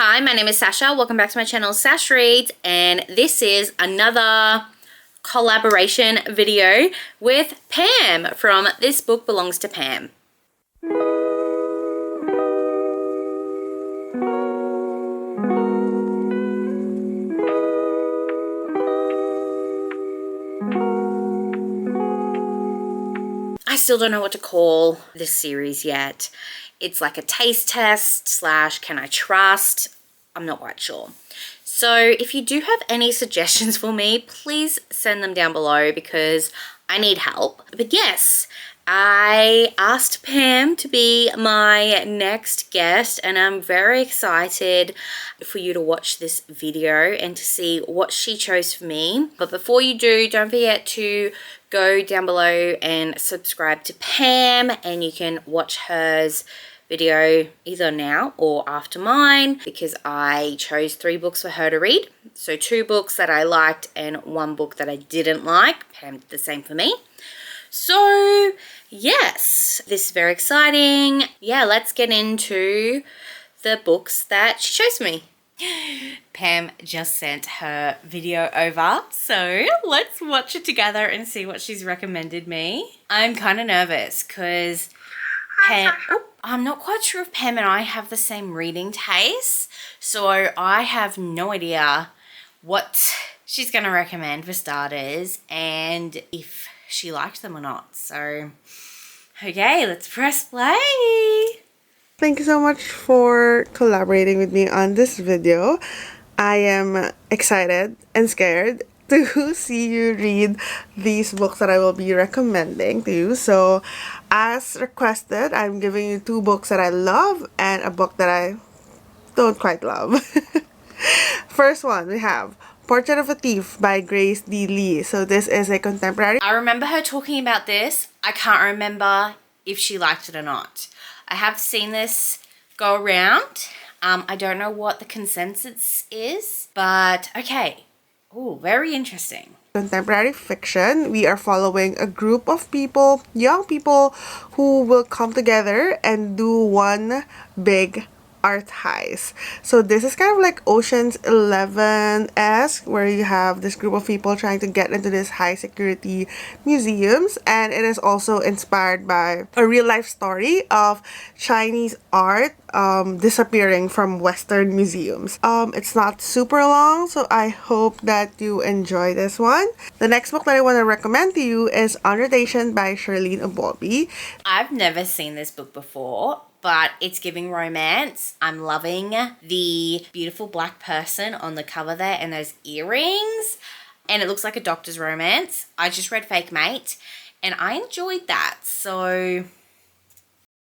Hi, my name is Sasha. Welcome back to my channel, Sash Reads, and this is another collaboration video with Pam from This Book Belongs to Pam. I still don't know what to call this series yet. It's like a taste test slash can I trust? I'm not quite sure. So if you do have any suggestions for me, please send them down below because I need help. But yes, I asked Pam to be my next guest and I'm very excited for you to watch this video and to see what she chose for me. But before you do, don't forget to go down below and subscribe to Pam, and you can watch hers video either now or after mine because I chose 3 books for her to read. So 2 books that I liked and 1 book that I didn't like. Pam did the same for me. So yes, this is very exciting. Yeah, let's get into the books that she chose me. Pam just sent her video over, so let's watch it together and see what she's recommended me. I'm kind of nervous because Pam, I'm not quite sure if Pam and I have the same reading taste, so I have no idea what she's going to recommend for starters and if she liked them or not. So, okay, let's press play. Thank you so much for collaborating with me on this video. I am excited and scared to see you read these books that I will be recommending to you. So, as requested, I'm giving you 2 books that I love and a book that I don't quite love. First one, we have Portrait of a Thief by Grace D. Lee. So this is a contemporary. I remember her talking about this. I can't remember if she liked it or not. I have seen this go around. I don't know what the consensus is, but okay. Oh, very interesting. Contemporary fiction. We are following a group of people, young people, who will come together and do one big art heist. So this is kind of like Ocean's 11-esque, where you have this group of people trying to get into this high security museums, and it is also inspired by a real life story of Chinese art disappearing from Western museums. It's not super long, so I hope that you enjoy this one. The next book that I want to recommend to you is Undertation by Charlene Obolby. I've never seen this book before, but it's giving romance. I'm loving the beautiful black person on the cover there and those earrings. And it looks like a doctor's romance. I just read Fake Mate and I enjoyed that. So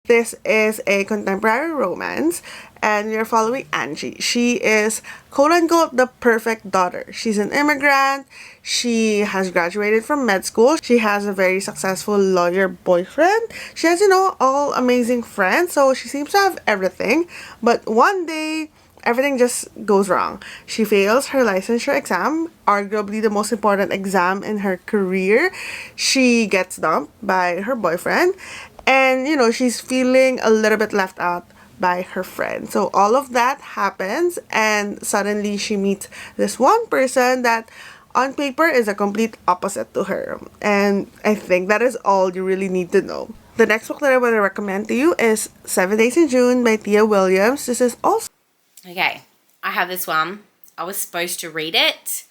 this is a contemporary romance and you're following Angie. She is quote-unquote the perfect daughter. She's an immigrant. She has graduated from med school. She has a very successful lawyer boyfriend. She has, all amazing friends. So she seems to have everything. But one day, everything just goes wrong. She fails her licensure exam, arguably the most important exam in her career. She gets dumped by her boyfriend. And, she's feeling a little bit left out by her friend. So all of that happens and suddenly she meets this one person that on paper is a complete opposite to her. And I think that is all you really need to know. The next book that I want to recommend to you is 7 Days in June by Tia Williams. This is also... Okay, I have this one. I was supposed to read it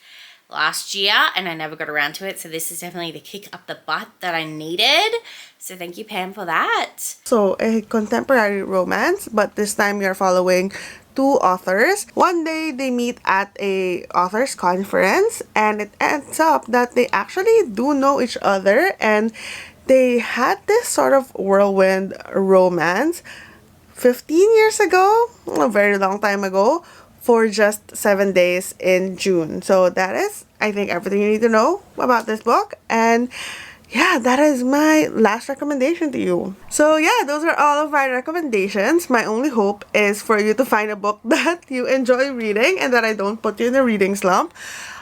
last year and I never got around to it, so this is definitely the kick up the butt that I needed. So thank you, Pam, for that. So a contemporary romance, but this time we are following 2 authors. One day they meet at a authors conference and it ends up that they actually do know each other and they had this sort of whirlwind romance 15 years ago, a very long time ago, for just 7 days in June. So that is, I think, everything you need to know about this book. And yeah, that is my last recommendation to you. So yeah, those are all of my recommendations. My only hope is for you to find a book that you enjoy reading and that I don't put you in a reading slump.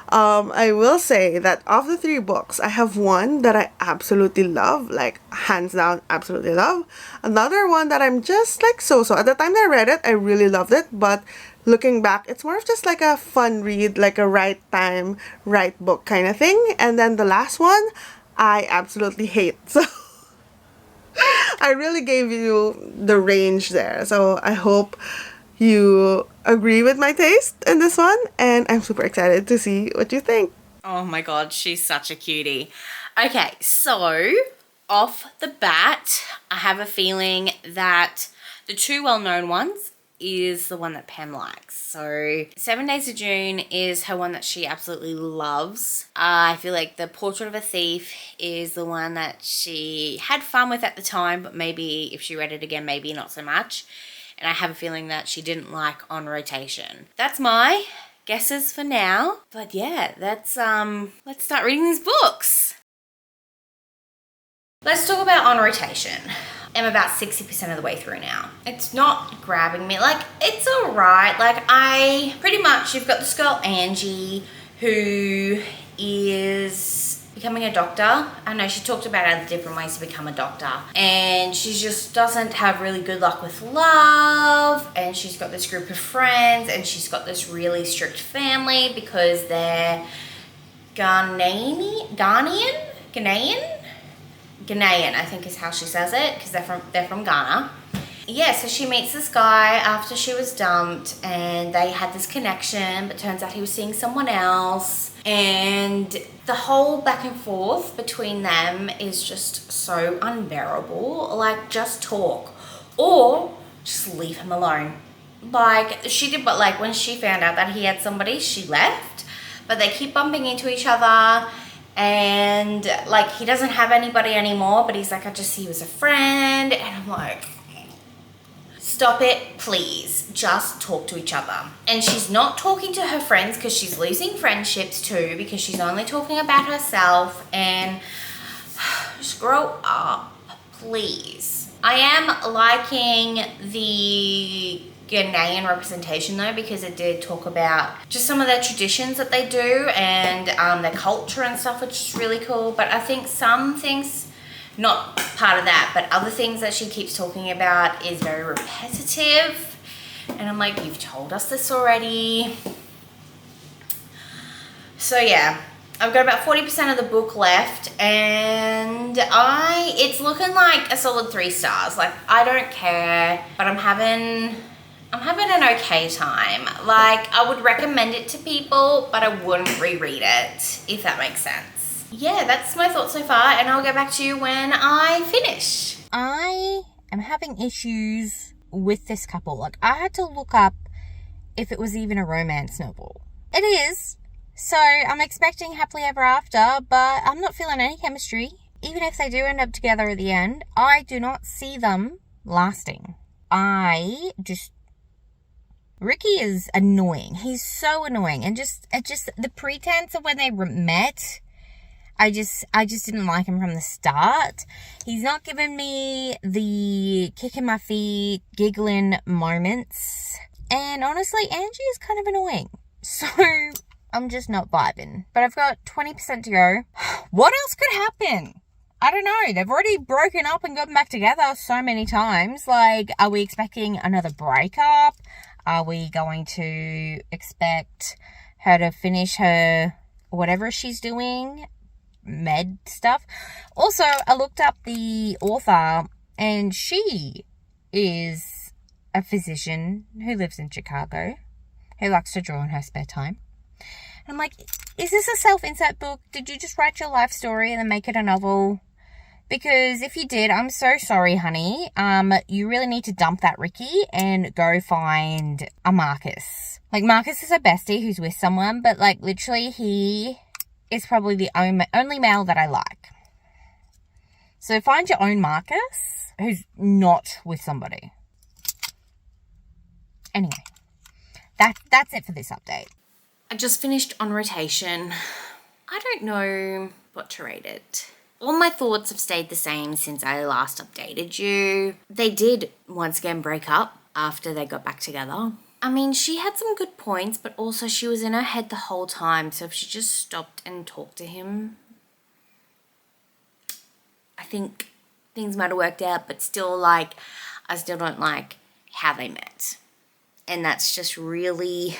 I will say that of the 3 books, I have one that I absolutely love, like hands down absolutely love. Another one that I'm just like so-so. At the time that I read it, I really loved it, but looking back, it's more of just like a fun read, like a right time, right book kind of thing. And then the last one, I absolutely hate. So I really gave you the range there. So I hope you agree with my taste in this one. And I'm super excited to see what you think. Oh my god, she's such a cutie. Okay, so off the bat, I have a feeling that the two well-known ones is the one that Pam likes. So 7 Days of June is her one that she absolutely loves. I feel like The Portrait of a Thief is the one that she had fun with at the time, but maybe if she read it again, maybe not so much. And I have a feeling that she didn't like On Rotation. That's my guesses for now. But yeah, let's start reading these books. Let's talk about On Rotation. I'm about 60% of the way through now. It's not grabbing me. Like, it's alright. Like, you've got this girl Angie who is becoming a doctor. I know she talked about other different ways to become a doctor, and she just doesn't have really good luck with love, and she's got this group of friends, and she's got this really strict family because they're Ghanaian, I think is how she says it, because they're from Ghana. Yeah, so she meets this guy after she was dumped, and they had this connection, but turns out he was seeing someone else. And the whole back and forth between them is just so unbearable. Like, just talk. Or just leave him alone. Like, she did, but like when she found out that he had somebody, she left. But they keep bumping into each other. And like, he doesn't have anybody anymore, but he's like, I just see you as a friend. And I'm like, stop it, please. Just talk to each other. And she's not talking to her friends because she's losing friendships too, because she's only talking about herself. And just grow up, please. I am liking the Ghanaian representation though, because it did talk about just some of their traditions that they do and their culture and stuff, which is really cool. But I think some things, not part of that, but other things that she keeps talking about is very repetitive. And I'm like, you've told us this already. So yeah, I've got about 40% of the book left, and it's looking like a solid 3 stars. Like, I don't care, but I'm having an okay time. Like, I would recommend it to people, but I wouldn't reread it, if that makes sense. Yeah, that's my thoughts so far, and I'll get back to you when I finish. I am having issues with this couple. Like, I had to look up if it was even a romance novel. It is. So I'm expecting happily ever after, but I'm not feeling any chemistry. Even if they do end up together at the end, I do not see them lasting. Ricky is annoying. He's so annoying. And just the pretense of when they met, I just didn't like him from the start. He's not giving me the kicking my feet, giggling moments. And honestly, Angie is kind of annoying. So I'm just not vibing. But I've got 20% to go. What else could happen? I don't know. They've already broken up and gotten back together so many times. Like, are we expecting another breakup? Are we going to expect her to finish her whatever she's doing? Med stuff. Also, I looked up the author, and she is a physician who lives in Chicago, who likes to draw in her spare time. And I'm like, is this a self-insert book? Did you just write your life story and then make it a novel? Because if you did, I'm so sorry, honey. You really need to dump that Ricky and go find a Marcus. Like, Marcus is a bestie who's with someone, but like, literally, he is probably the only male that I like. So find your own Marcus who's not with somebody. Anyway, that's it for this update. I just finished On Rotation. I don't know what to rate it. All my thoughts have stayed the same since I last updated you. They did once again break up after they got back together. I mean, she had some good points, but also she was in her head the whole time. So if she just stopped and talked to him, I think things might have worked out, but still, like, I still don't like how they met. and that's just really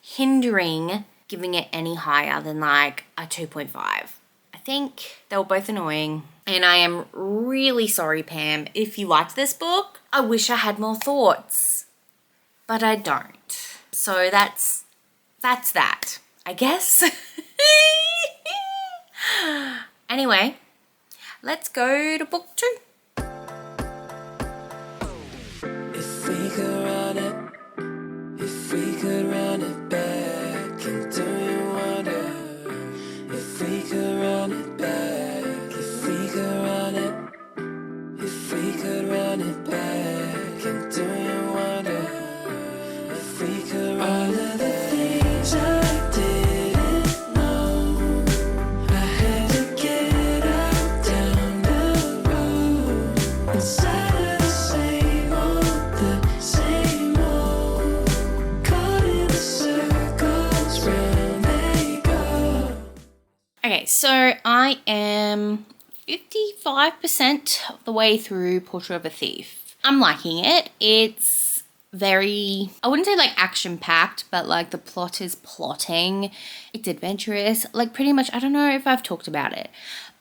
hindering giving it any higher than like a 2.5. I think they were both annoying, and I am really sorry, Pam, if you liked this book. I wish I had more thoughts, but I don't. So that's that, I guess. Anyway, let's go to book 2. If we could run it, if we could run it back, and do you wonder if we could run it back, if we could run it, if we could run it back, and do you wonder if we could run it back? Things I didn't know, I had to get out down the road inside of the same old, caught in the circles round they go. Okay, so I am 55% of the way through Portrait of a Thief. I'm liking it. It's very, I wouldn't say like action-packed, but like the plot is plotting. It's adventurous. Like pretty much, I don't know if I've talked about it,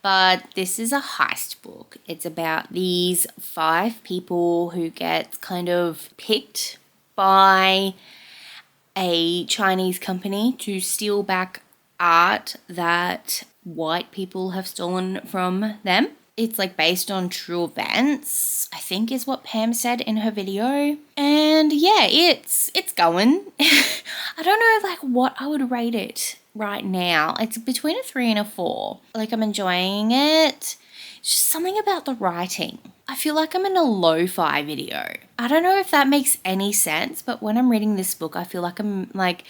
but this is a heist book. It's about these 5 people who get kind of picked by a Chinese company to steal back art that white people have stolen from them. It's like based on true events, I think is what Pam said in her video. And yeah, it's going. I don't know like what I would rate it right now. It's between a 3 and a 4. Like I'm enjoying it. It's just something about the writing. I feel like I'm in a lo-fi video. I don't know if that makes any sense, but when I'm reading this book, I feel like I'm like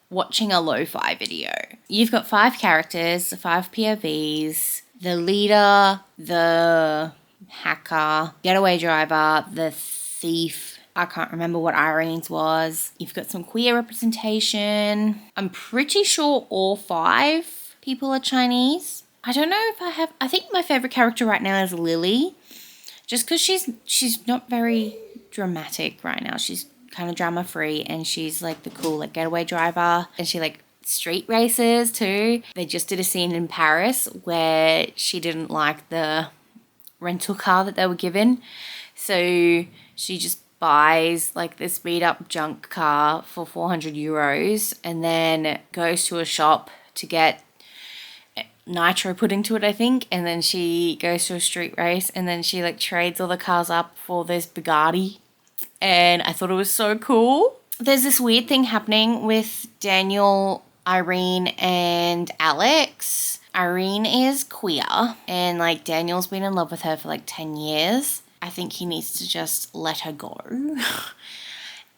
watching a lo-fi video. You've got 5 characters, 5 POVs, the leader, the hacker, getaway driver, the thief. I can't remember what Irene's was. You've got some queer representation. I'm pretty sure all 5 people are Chinese. I don't know if I think my favorite character right now is Lily. Just because she's not very dramatic right now. She's kind of drama free, and she's like the cool like getaway driver, and she like street races too. They just did a scene in Paris where she didn't like the rental car that they were given, so she just buys like this beat up junk car for 400 euros and then goes to a shop to get nitro put into it, I think, and then she goes to a street race, and then she like trades all the cars up for this Bugatti, and I thought it was so cool. There's this weird thing happening with Daniel, Irene, and Alex. Irene is queer, and like Daniel's been in love with her for like 10 years. I think he needs to just let her go.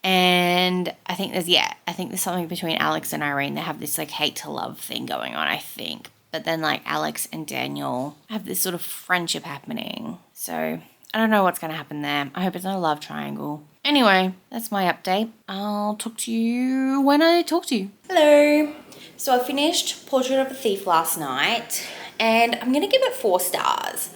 And I think there's something between Alex and Irene. They have this like hate to love thing going on, I think. But then like Alex and Daniel have this sort of friendship happening. So I don't know what's going to happen there. I hope it's not a love triangle. Anyway, that's my update. I'll talk to you when I talk to you. Hello. So I finished Portrait of a Thief last night, and I'm going to give it 4 stars.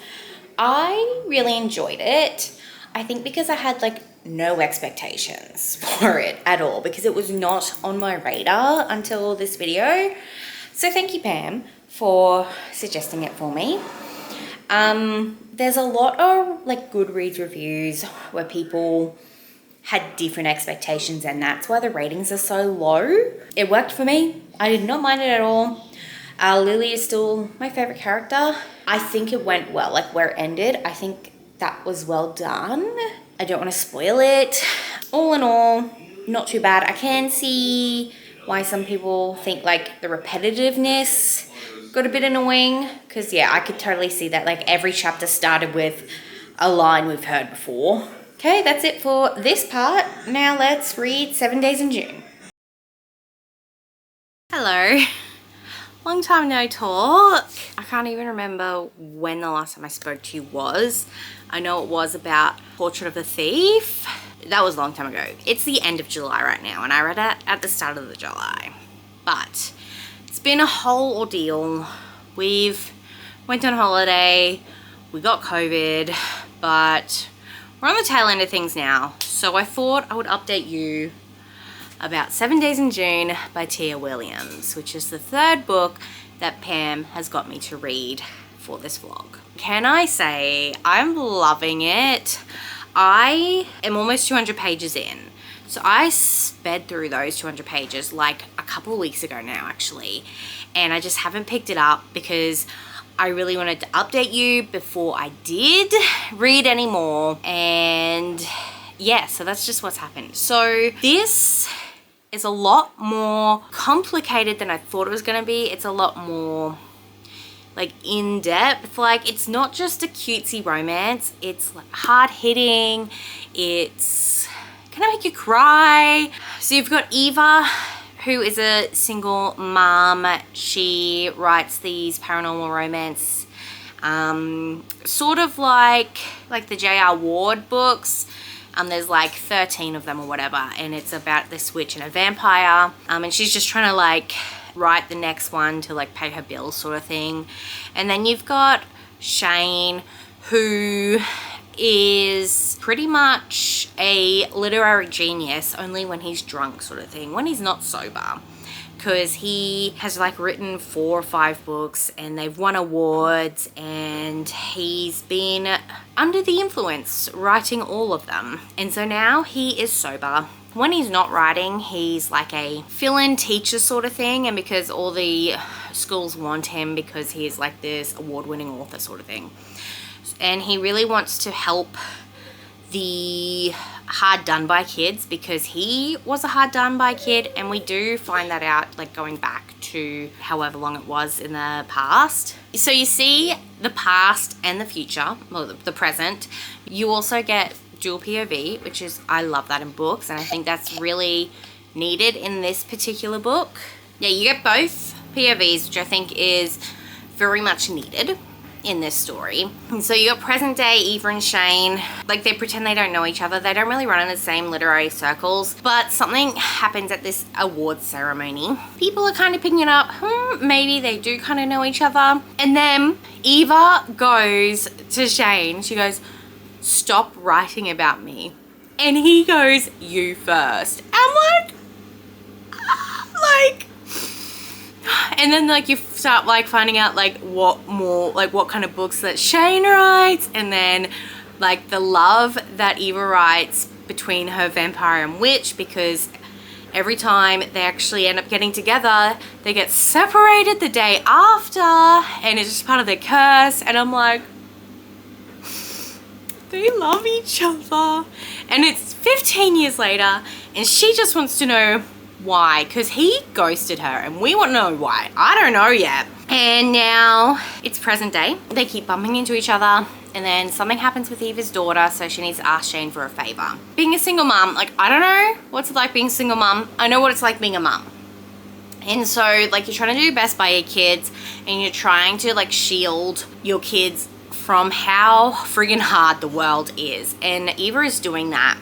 I really enjoyed it. I think because I had like no expectations for it at all, because it was not on my radar until this video. So thank you, Pam, for suggesting it for me. There's a lot of like Goodreads reviews where people had different expectations, and that's why the ratings are so low. It worked for me. I did not mind it at all. Lily is still my favorite character. I think it went well, like where it ended. I think that was well done. I don't want to spoil it. All in all, not too bad. I can see why some people think like the repetitiveness got a bit annoying, because yeah, I could totally see that. Like every chapter started with a line we've heard before. Okay, that's it for this part. Now let's read 7 Days in June. Hello. Long time no talk. I can't even remember when the last time I spoke to you was. I know it was about Portrait of a Thief. That was a long time ago. It's the end of July right now, and I read it at the start of the July. But it's been a whole ordeal. We've went on holiday, we got COVID, but we're on the tail end of things now. So I thought I would update you about 7 Days in June by Tia Williams, which is the third book that Pam has got me to read for this vlog. Can I say I'm loving it? I am almost 200 pages in. So I sped through those 200 pages like a couple of weeks ago now, actually. And I just haven't picked it up because I really wanted to update you before I did read any more. And yeah, so that's just what's happened. So this is a lot more complicated than I thought it was going to be. It's a lot more like in depth. Like, it's not just a cutesy romance. It's like hard hitting. It's gonna make you cry. So you've got Eva, who is a single mom. She writes these paranormal romance, sort of like the J.R. Ward books. There's like 13 of them or whatever, and it's about this witch and a vampire. And she's just trying to like write the next one to like pay her bills, sort of thing. And then you've got Shane, who is pretty much a literary genius, only when he's drunk, sort of thing, when he's not sober, because he has like written 4 or 5 books and they've won awards, and he's been under the influence writing all of them. And so now he is sober. When he's not writing, he's like a fill-in teacher sort of thing, and because all the schools want him because he's like this award-winning author sort of thing. And he really wants to help the hard done by kids, because he was a hard done by kid, and we do find that out like going back to however long it was in the past. So you see the past and the future, well, the present. You also get dual POV, which is, I love that in books, and I think that's really needed in this particular book. Yeah, you get both POVs, which I think is very much needed in this story. And so you got present day Eva and Shane. Like, they pretend they don't know each other. They don't really run in the same literary circles, but something happens at this awards ceremony. People are kind of picking it up. Maybe they do kind of know each other. And then Eva goes to Shane. She goes, "Stop writing about me." And he goes, "You first." I'm like, and then like you start like finding out like what kind of books that Shane writes, and then like the love that Eva writes between her vampire and witch, because every time they actually end up getting together, they get separated the day after, and it's just part of their curse. And I'm like, they love each other. And it's 15 years later, and she just wants to know why, because he ghosted her, and we want to know why. I don't know yet. And now it's present day. They keep bumping into each other, and then something happens with Eva's daughter, so she needs to ask Shane for a favor. Being a single mom, like, I don't know what's it like being a single mom. I know what it's like being a mom. And so like, you're trying to do your best by your kids, and you're trying to like shield your kids from how friggin' hard the world is, and Eva is doing that.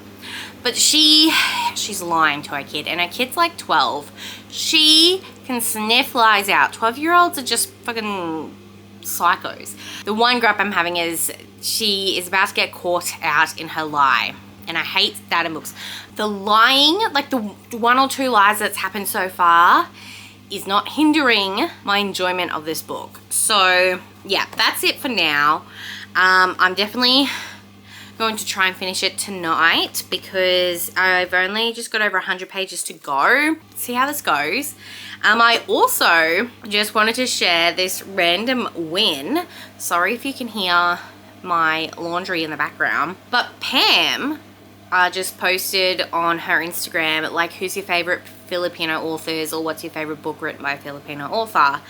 But she's lying to her kid, and her kid's like 12. She can sniff lies out. 12-year-olds are just fucking psychos. The one gripe I'm having is she is about to get caught out in her lie, and I hate that in books. The lying, like the 1 or 2 lies that's happened so far, is not hindering my enjoyment of this book. So yeah, that's it for now. I'm definitely going to try and finish it tonight, because I've only just got over 100 pages to go. See how this goes. I also just wanted to share this random win. Sorry if you can hear my laundry in the background, but Pam just posted on her Instagram, like, who's your favorite Filipino authors, or what's your favorite book written by a Filipino author?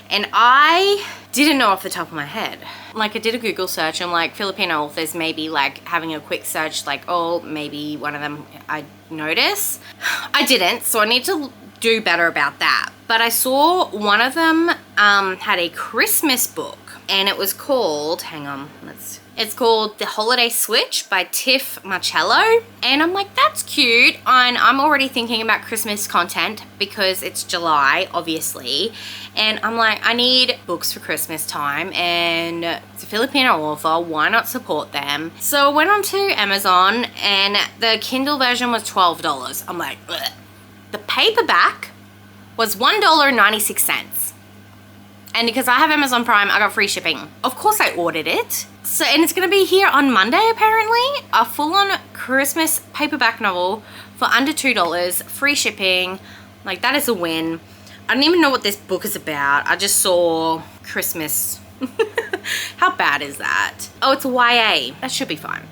And I didn't know off the top of my head. Like, I did a Google search, and like Filipino authors, maybe like having a quick search, like, oh, maybe one of them I notice. I didn't, so I need to do better about that. But I saw one of them had a Christmas book. and it was called, hang on, it's called The Holiday Switch by Tiff Marcello. And I'm like, that's cute. And I'm already thinking about Christmas content because it's July, obviously. And I'm like, I need books for Christmas time, and it's a Filipino author, why not support them? So I went onto Amazon and the Kindle version was $12. I'm like, bleh. The paperback was $1.96. And because I have Amazon Prime, I got free shipping. Of course I ordered it. So, and it's gonna be here on Monday apparently. A full-on Christmas paperback novel for under $2, free shipping. Like, that is a win. I don't even know what this book is about. I just saw Christmas. How bad is that? Oh, it's a YA. That should be fine.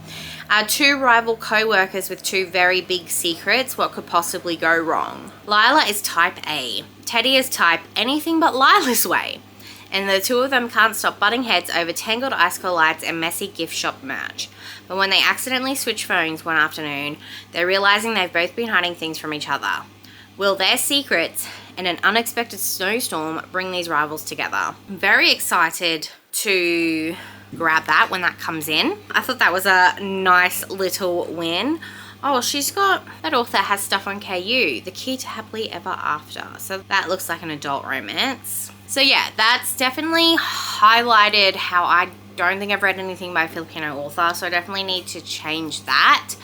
Two rival co-workers with two very big secrets. What could possibly go wrong? Lila is type A. Teddy is type anything but Lila's way. And the two of them can't stop butting heads over tangled icicle lights and messy gift shop merch. But when they accidentally switch phones one afternoon, they're realizing they've both been hiding things from each other. Will their secrets and an unexpected snowstorm bring these rivals together? I'm very excited to grab that when that comes in. I thought that was a nice little win. Oh, that author has stuff on KU, The Key to Happily Ever After. So that looks like an adult romance. So yeah, that's definitely highlighted how I don't think I've read anything by a Filipino author, so I definitely need to change that.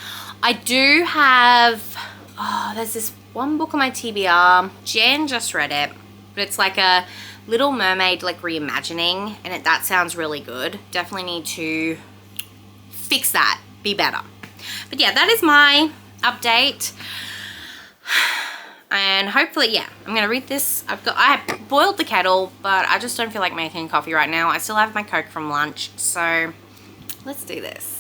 I do have, there's this one book on my TBR. Jan just read it, but it's like a Little Mermaid like reimagining, and that sounds really good. Definitely need to fix that, be better. But yeah, that is my update. And hopefully, yeah, I'm gonna read this. I have boiled the kettle, but I just don't feel like making coffee right now. I still have my Coke from lunch, so let's do this.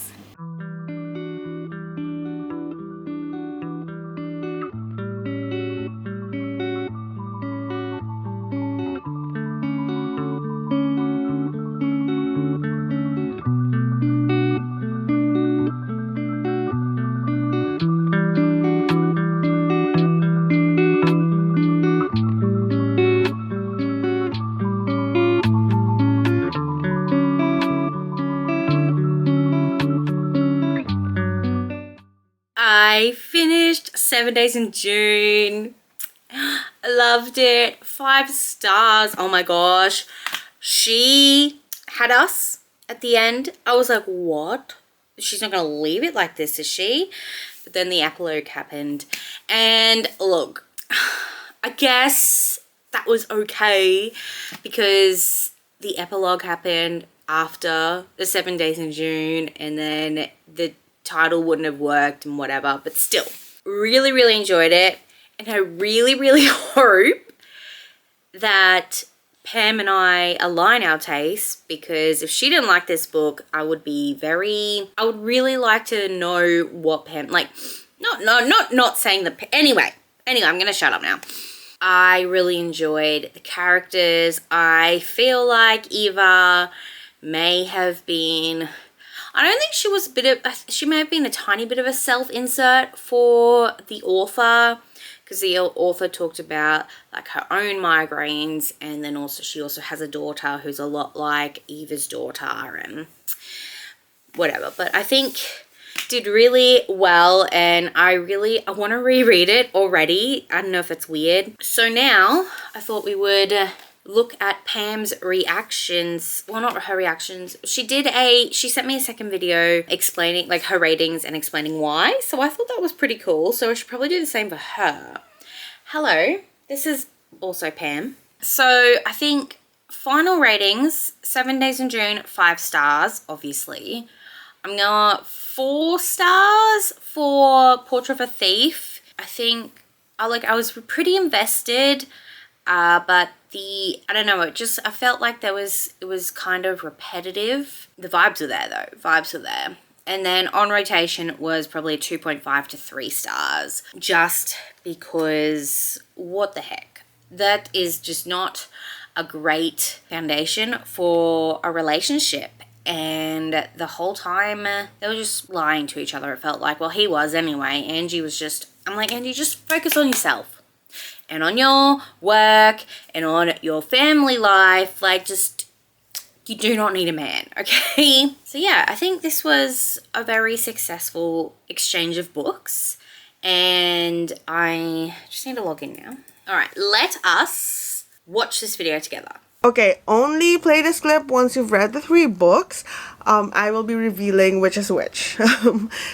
I finished 7 Days in June. I loved it. 5 stars. Oh my gosh. She had us at the end. I was like, what? She's not going to leave it like this, is she? But then the epilogue happened. And look, I guess that was okay because the epilogue happened after the 7 Days in June, and then the title wouldn't have worked and whatever, but still really enjoyed it. And I really hope that Pam and I align our tastes, because if she didn't like this book, I would really like to know what Pam, like, not saying the, anyway, I'm gonna shut up now. I really enjoyed the characters. I feel like Eva may have been, I don't think she was she may have been a tiny bit of a self-insert for the author, because the author talked about like her own migraines, and then also she also has a daughter who's a lot like Eva's daughter and whatever. But I think did really well, and I want to reread it already. I don't know if it's weird. So now I thought we would look at Pam's reactions. Well, not her reactions. She sent me a second video explaining like her ratings and explaining why. So I thought that was pretty cool. So I should probably do the same for her. Hello, this is also Pam. So I think final ratings, 7 Days in June, 5 stars, obviously. I'm going 4 stars for Portrait of a Thief. I think I was pretty invested, but I don't know, I felt like it was kind of repetitive. The vibes were there though, vibes were there. And then on rotation was probably a 2.5 to 3 stars, just because what the heck? That is just not a great foundation for a relationship. And the whole time they were just lying to each other, it felt like. Well, he was anyway. Angie was just, I'm like, Angie, just focus on yourself and on your work and on your family life. Like, just You do not need a man, okay? So yeah, I think this was a very successful exchange of books, and I just need to log in now. All right, let us watch this video together. Okay, only play this clip once you've read the 3 books. I will be revealing which is which.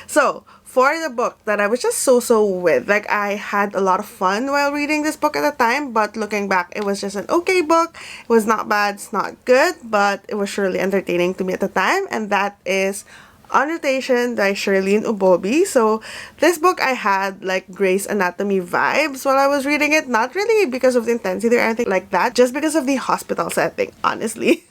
So, for the book that I was just so with, like, I had a lot of fun while reading this book at the time, but looking back, it was just an okay book. It was not bad, it's not good, but it was surely entertaining to me at the time, and that is Annotation by Shirlene Ubobi. So this book I had like Grey's Anatomy vibes while I was reading it. Not really because of the intensity or anything like that, just because of the hospital setting, honestly.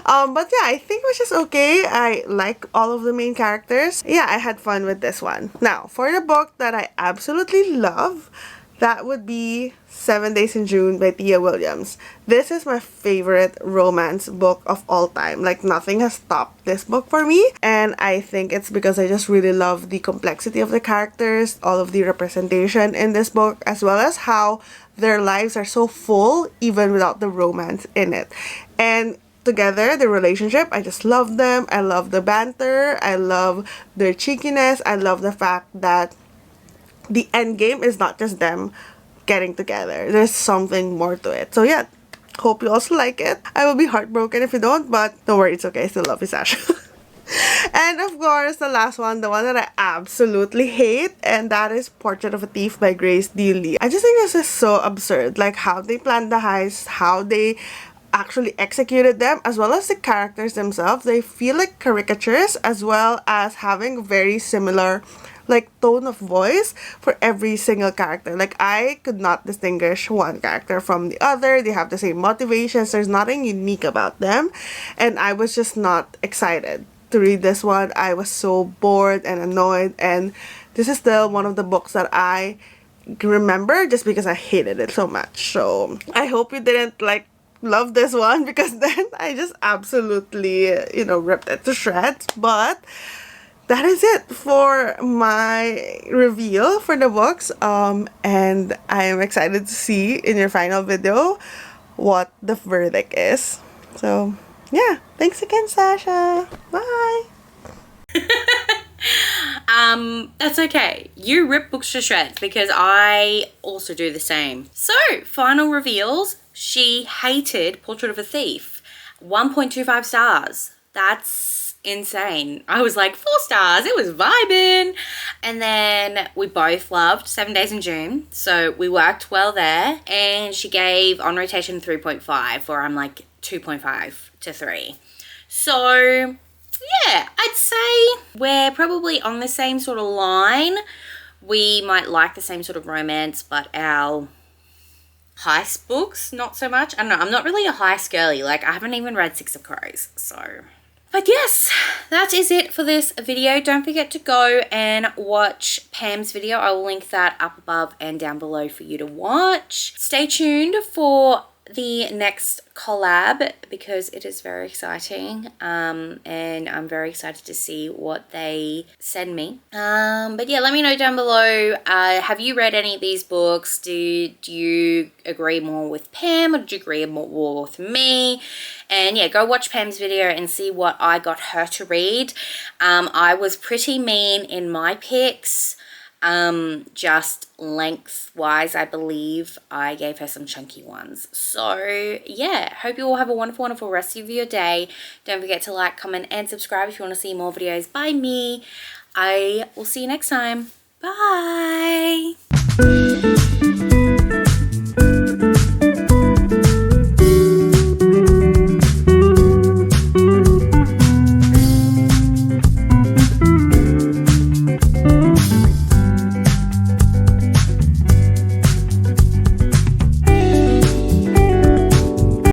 But yeah, I think it was just okay. I like all of the main characters. Yeah, I had fun with this one. Now, for the book that I absolutely love, that would be 7 Days in June by Tia Williams. This is my favorite romance book of all time. Like, nothing has topped this book for me. And I think it's because I just really love the complexity of the characters, all of the representation in this book, as well as how their lives are so full even without the romance in it. And together, the relationship, I just love them. I love the banter. I love their cheekiness. I love the fact that the end game is not just them getting together. There's something more to it. So yeah, hope you also like it. I will be heartbroken if you don't, but don't worry, it's okay. I still love you, Sasha. And of course, the last one, the one that I absolutely hate, and that is Portrait of a Thief by Grace Dealey. I just think this is so absurd. Like, how they planned the heist, how they actually executed them, as well as the characters themselves. They feel like caricatures, as well as having very similar like tone of voice for every single character. Like, I could not distinguish one character from the other. They have the same motivations. There's nothing unique about them, and I was just not excited to read this one. I was so bored and annoyed, and this is still one of the books that I remember just because I hated it so much. So I hope you didn't like love this one, because then I just absolutely ripped it to shreds. But that is it for my reveal for the books, and I am excited to see in your final video what the verdict is. So yeah, thanks again, Sasha. Bye. That's okay. You rip books to shreds, because I also do the same. So, final reveals. She hated Portrait of a Thief. 1.25 stars. That's insane. I was like, 4 stars. It was vibing. And then we both loved 7 Days in June. So we worked well there. And she gave On Rotation 3.5, or I'm like 2.5 to 3. So yeah, I'd say we're probably on the same sort of line. We might like the same sort of romance, but our heist books, not so much. I don't know, I'm not really a heist girly. Like, I haven't even read Six of Crows, so. But yes, that is it for this video. Don't forget to go and watch Pam's video. I will link that up above and down below for you to watch. Stay tuned for the next collab, because it is very exciting, and I'm very excited to see what they send me. But yeah, let me know down below, have you read any of these books? Do you agree more with Pam, or did you agree more with me? And yeah, go watch Pam's video and see what I got her to read. I was pretty mean in my picks. Just lengthwise, I believe I gave her some chunky ones. So yeah, hope you all have a wonderful, wonderful rest of your day. Don't forget to like, comment, and subscribe if you want to see more videos by me. I will see you next time. Bye.